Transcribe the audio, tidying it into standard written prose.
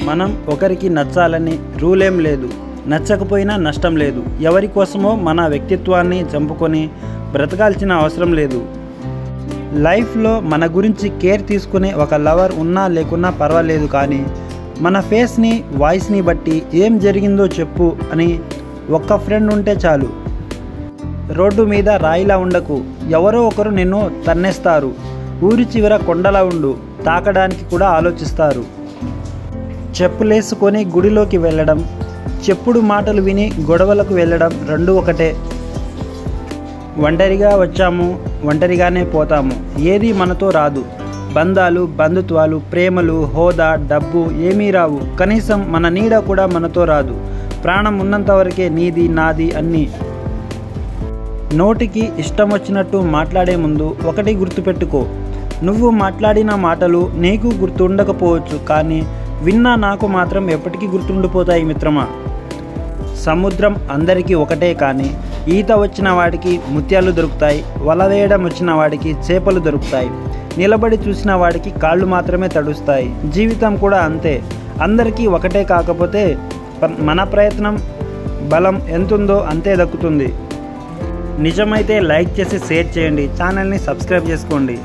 మనం ఒకరికి నచ్చాలని రూలేం లేదు, నచ్చకపోయినా నష్టం లేదు. ఎవరి కోసమో మన వ్యక్తిత్వాన్ని చంపుకొని బ్రతకాల్సిన అవసరం లేదు. లైఫ్లో మన గురించి కేర్ తీసుకునే ఒక లవర్ ఉన్నా లేకున్నా పర్వాలేదు, కానీ మన ఫేస్ని వాయిస్ని బట్టి ఏం జరిగిందో చెప్పు అని ఒక్క ఫ్రెండ్ ఉంటే చాలు. రోడ్డు మీద రాయిలా ఉండకు, ఎవరో ఒకరు నిన్ను తన్నేస్తారు. ఊరి చివర కొండలా ఉండు, తాకడానికి కూడా ఆలోచిస్తారు. చెప్పులేసుకొని గుడిలోకి వెళ్ళడం, చెప్పుడు మాటలు విని గొడవలకు వెళ్ళడం రెండూ ఒకటే. ఒంటరిగా వచ్చాము, ఒంటరిగానే పోతాము. ఏది మనతో రాదు. బంధాలు, బంధుత్వాలు, ప్రేమలు, హోదా, డబ్బు ఏమీ రావు. కనీసం మన నీడ కూడా మనతో రాదు. ప్రాణం ఉన్నంత వరకే నీది నాది అన్నీ. నోటికి ఇష్టం వచ్చినట్టు మాట్లాడే ముందు ఒకటి గుర్తుపెట్టుకో, నువ్వు మాట్లాడిన మాటలు నీకు గుర్తుండకపోవచ్చు, కానీ విన్నా నాకు మాత్రం ఎప్పటికీ గుర్తుండిపోతాయి మిత్రమా. సముద్రం అందరికీ ఒకటే, కానీ ఈత వచ్చిన వాడికి ముత్యాలు దొరుకుతాయి, వల వేయడం వచ్చిన వాడికి చేపలు దొరుకుతాయి, నిలబడి చూసిన వాడికి కాళ్ళు మాత్రమే తడుస్తాయి. జీవితం కూడా అంతే, అందరికీ ఒకటే. కాకపోతే మన ప్రయత్నం బలం ఎంతుందో అంతే దక్కుతుంది. నిజమైతే లైక్ చేసి షేర్ చేయండి, ఛానల్ని సబ్స్క్రైబ్ చేసుకోండి.